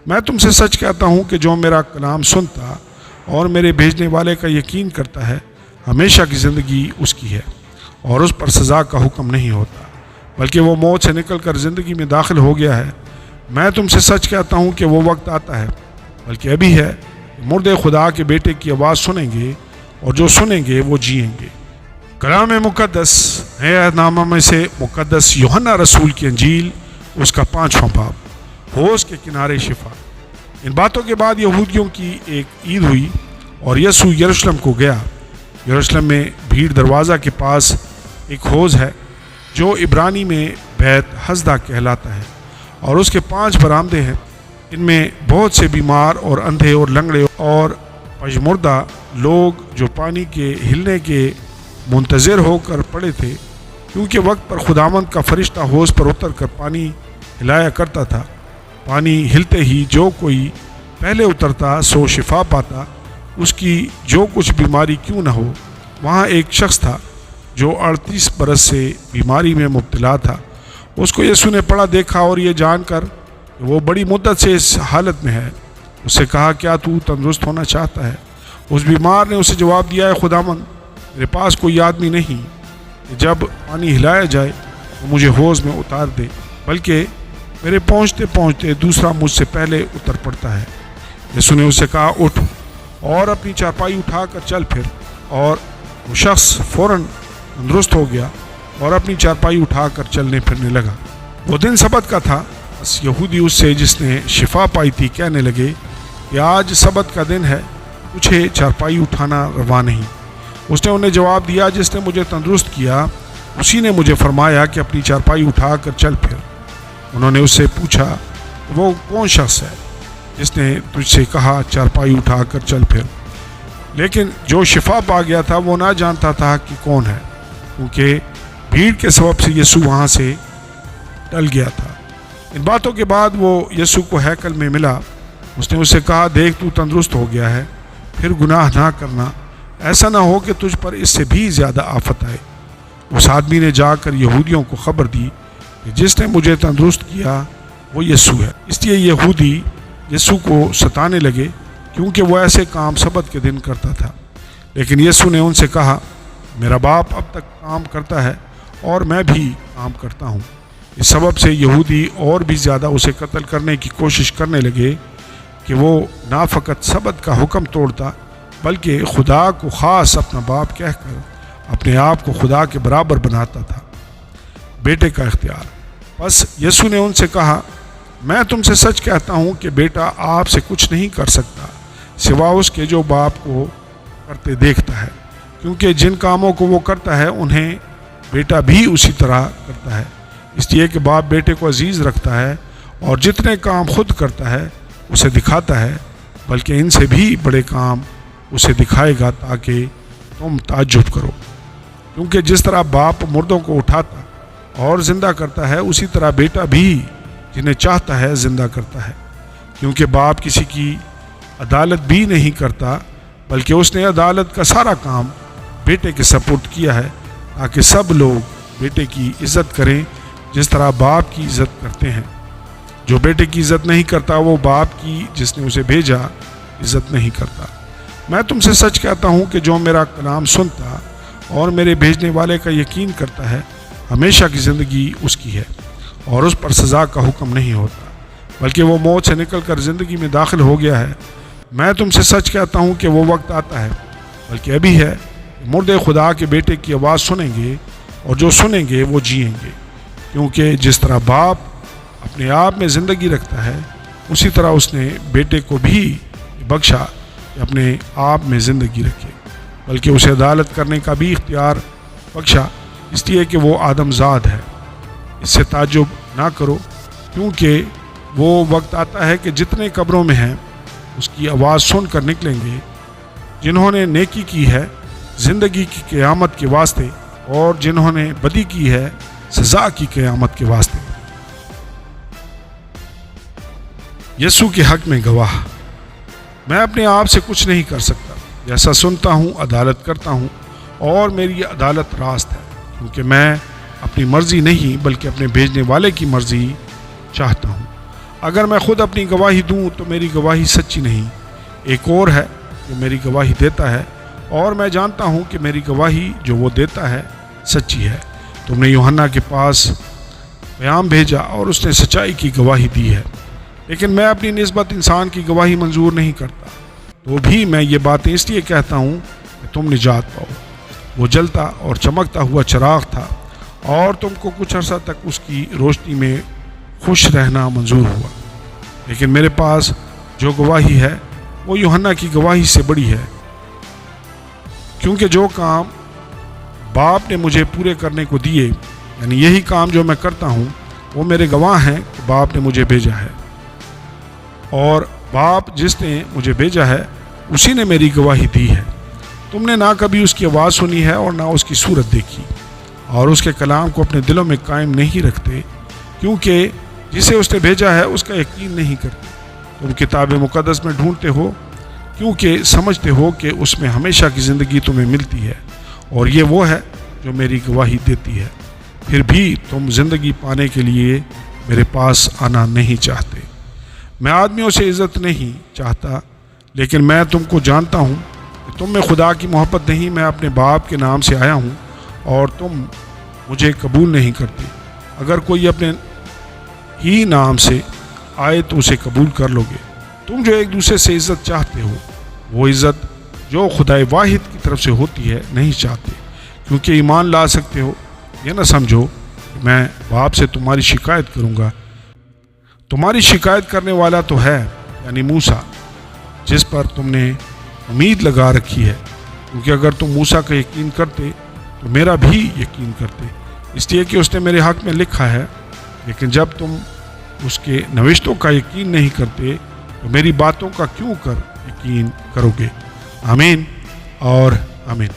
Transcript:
میں تم سے سچ کہتا ہوں کہ جو میرا کلام سنتا اور میرے بھیجنے والے کا یقین کرتا ہے ہمیشہ کی زندگی اس کی ہے اور اس پر سزا کا حکم نہیں ہوتا، بلکہ وہ موت سے نکل کر زندگی میں داخل ہو گیا ہے۔ میں تم سے سچ کہتا ہوں کہ وہ وقت آتا ہے، بلکہ ابھی ہے، کہ مردے خدا کے بیٹے کی آواز سنیں گے اور جو سنیں گے وہ جئیں گے۔ کلام مقدس نئے عہد نامہ میں سے مقدس یوحنا رسول کی انجیل، اس کا 5واں باب، حوض کے کنارے شفا۔ ان باتوں کے بعد یہودیوں کی ایک عید ہوئی اور یسوع یروشلم کو گیا۔ یروشلم میں بھیڑ دروازہ کے پاس ایک حوض ہے جو عبرانی میں بیت حسدہ کہلاتا ہے، اور اس کے 5 برآمدے ہیں۔ ان میں بہت سے بیمار اور اندھے اور لنگڑے اور پژمردہ لوگ جو پانی کے ہلنے کے منتظر ہو کر پڑے تھے، کیونکہ وقت پر خداوند کا فرشتہ حوض پر اتر کر پانی ہلایا کرتا تھا۔ پانی ہلتے ہی جو کوئی پہلے اترتا سو شفا پاتا، اس کی جو کچھ بیماری کیوں نہ ہو۔ وہاں ایک شخص تھا جو 38 برس سے بیماری میں مبتلا تھا۔ اس کو یسوع نے پڑا دیکھا اور یہ جان کر کہ وہ بڑی مدت سے اس حالت میں ہے، اس سے کہا، کیا تو تندرست ہونا چاہتا ہے؟ اس بیمار نے اسے جواب دیا، ہے خداوند، میرے پاس کوئی آدمی نہیں کہ جب پانی ہلایا جائے تو مجھے حوض میں اتار دے، بلکہ میرے پہنچتے پہنچتے دوسرا مجھ سے پہلے اتر پڑتا ہے۔ یسوع نے اسے کہا، اٹھ اور اپنی چارپائی اٹھا کر چل پھر، اور وہ شخص فوراً تندرست ہو گیا اور اپنی چارپائی اٹھا کر چلنے پھرنے لگا۔ وہ دن سبت کا تھا۔ بس یہودی اس سے جس نے شفا پائی تھی کہنے لگے کہ آج سبت کا دن ہے، تجھے چارپائی اٹھانا روا نہیں۔ اس نے انہیں جواب دیا، جس نے مجھے تندرست کیا اسی نے مجھے فرمایا کہ اپنی چارپائی اٹھا کر چل پھر۔ انہوں نے اس سے پوچھا، وہ کون شخص ہے جس نے تجھ سے کہا چارپائی اٹھا کر چل پھر؟ لیکن جو شفا پا گیا تھا وہ نہ جانتا تھا کہ کون ہے، کیونکہ بھیڑ کے سبب سے یسوع وہاں سے ٹل گیا تھا۔ ان باتوں کے بعد وہ یسوع کو ہیکل میں ملا۔ اس نے اس سے کہا، دیکھ تو تندرست ہو گیا ہے، پھر گناہ نہ کرنا، ایسا نہ ہو کہ تجھ پر اس سے بھی زیادہ آفت آئے۔ اس آدمی نے جا کر یہودیوں کو خبر دی کہ جس نے مجھے تندرست کیا وہ یسوع ہے۔ اس لیے یہودی یسوع کو ستانے لگے، کیونکہ وہ ایسے کام سبت کے دن کرتا تھا۔ لیکن یسوع نے ان سے کہا، میرا باپ اب تک کام کرتا ہے اور میں بھی کام کرتا ہوں۔ اس سبب سے یہودی اور بھی زیادہ اسے قتل کرنے کی کوشش کرنے لگے کہ وہ نہ فقط سبت کا حکم توڑتا بلکہ خدا کو خاص اپنا باپ کہہ کر اپنے آپ کو خدا کے برابر بناتا تھا۔ بیٹے کا اختیار۔ بس یسوع نے ان سے کہا، میں تم سے سچ کہتا ہوں کہ بیٹا آپ سے کچھ نہیں کر سکتا سوا اس کے جو باپ کو کرتے دیکھتا ہے، کیونکہ جن کاموں کو وہ کرتا ہے انہیں بیٹا بھی اسی طرح کرتا ہے۔ اس لیے کہ باپ بیٹے کو عزیز رکھتا ہے اور جتنے کام خود کرتا ہے اسے دکھاتا ہے، بلکہ ان سے بھی بڑے کام اسے دکھائے گا تاکہ تم تعجب کرو۔ کیونکہ جس طرح باپ مردوں کو اٹھاتا اور زندہ کرتا ہے، اسی طرح بیٹا بھی جنہیں چاہتا ہے زندہ کرتا ہے۔ کیونکہ باپ کسی کی عدالت بھی نہیں کرتا، بلکہ اس نے عدالت کا سارا کام بیٹے کے سپرد کیا ہے، تاکہ سب لوگ بیٹے کی عزت کریں جس طرح باپ کی عزت کرتے ہیں۔ جو بیٹے کی عزت نہیں کرتا وہ باپ کی جس نے اسے بھیجا عزت نہیں کرتا۔ میں تم سے سچ کہتا ہوں کہ جو میرا کلام سنتا اور میرے بھیجنے والے کا یقین کرتا ہے ہمیشہ کی زندگی اس کی ہے اور اس پر سزا کا حکم نہیں ہوتا، بلکہ وہ موت سے نکل کر زندگی میں داخل ہو گیا ہے۔ میں تم سے سچ کہتا ہوں کہ وہ وقت آتا ہے، بلکہ ابھی ہے، کہ مردے خدا کے بیٹے کی آواز سنیں گے اور جو سنیں گے وہ جئیں گے۔ کیونکہ جس طرح باپ اپنے آپ میں زندگی رکھتا ہے، اسی طرح اس نے بیٹے کو بھی بخشا کہ اپنے آپ میں زندگی رکھے، بلکہ اسے عدالت کرنے کا بھی اختیار بخشا، اس لیے کہ وہ آدم زاد ہے۔ اس سے تعجب نہ کرو، کیونکہ وہ وقت آتا ہے کہ جتنے قبروں میں ہیں اس کی آواز سن کر نکلیں گے، جنہوں نے نیکی کی ہے زندگی کی قیامت کے واسطے، اور جنہوں نے بدی کی ہے سزا کی قیامت کے واسطے۔ یسوع کے حق میں گواہ۔ میں اپنے آپ سے کچھ نہیں کر سکتا، جیسا سنتا ہوں عدالت کرتا ہوں، اور میری عدالت راست ہے، کیونکہ میں اپنی مرضی نہیں بلکہ اپنے بھیجنے والے کی مرضی چاہتا ہوں۔ اگر میں خود اپنی گواہی دوں تو میری گواہی سچی نہیں، ایک اور ہے جو میری گواہی دیتا ہے، اور میں جانتا ہوں کہ میری گواہی جو وہ دیتا ہے سچی ہے۔ تم نے یوحنا کے پاس پیام بھیجا اور اس نے سچائی کی گواہی دی ہے، لیکن میں اپنی نسبت انسان کی گواہی منظور نہیں کرتا، تو بھی میں یہ باتیں اس لیے کہتا ہوں کہ تم نجات پاؤ۔ وہ جلتا اور چمکتا ہوا چراغ تھا، اور تم کو کچھ عرصہ تک اس کی روشنی میں خوش رہنا منظور ہوا، لیکن میرے پاس جو گواہی ہے وہ یوحنا کی گواہی سے بڑی ہے، کیونکہ جو کام باپ نے مجھے پورے کرنے کو دیے، یعنی یہی کام جو میں کرتا ہوں، وہ میرے گواہ ہیں کہ باپ نے مجھے بھیجا ہے، اور باپ جس نے مجھے بھیجا ہے اسی نے میری گواہی دی ہے۔ تم نے نہ کبھی اس کی آواز سنی ہے اور نہ اس کی صورت دیکھی، اور اس کے کلام کو اپنے دلوں میں قائم نہیں رکھتے، کیونکہ جسے اس نے بھیجا ہے اس کا یقین نہیں کرتے۔ تم کتاب مقدس میں ڈھونڈتے ہو کیونکہ سمجھتے ہو کہ اس میں ہمیشہ کی زندگی تمہیں ملتی ہے، اور یہ وہ ہے جو میری گواہی دیتی ہے۔ پھر بھی تم زندگی پانے کے لیے میرے پاس آنا نہیں چاہتے۔ میں آدمیوں سے عزت نہیں چاہتا، لیکن میں تم کو جانتا ہوں کہ تم میں خدا کی محبت نہیں۔ میں اپنے باپ کے نام سے آیا ہوں اور تم مجھے قبول نہیں کرتے۔ اگر کوئی اپنے ہی نام سے آئے تو اسے قبول کر لو گے۔ تم جو ایک دوسرے سے عزت چاہتے ہو، وہ عزت جو خدائے واحد کی طرف سے ہوتی ہے نہیں چاہتے، کیونکہ ایمان لا سکتے ہو۔ یہ نہ سمجھو کہ میں باپ سے تمہاری شکایت کروں گا۔ تمہاری شکایت کرنے والا تو ہے، یعنی موسیٰ، جس پر تم نے امید لگا رکھی ہے، کیونکہ اگر تم موسیٰ کا یقین کرتے تو میرا بھی یقین کرتے، اس لیے کہ اس نے میرے حق میں لکھا ہے۔ لیکن جب تم اس کے نوشتوں کا یقین نہیں کرتے تو میری باتوں کا کیوں کر یقین کرو گے؟ آمین اور آمین۔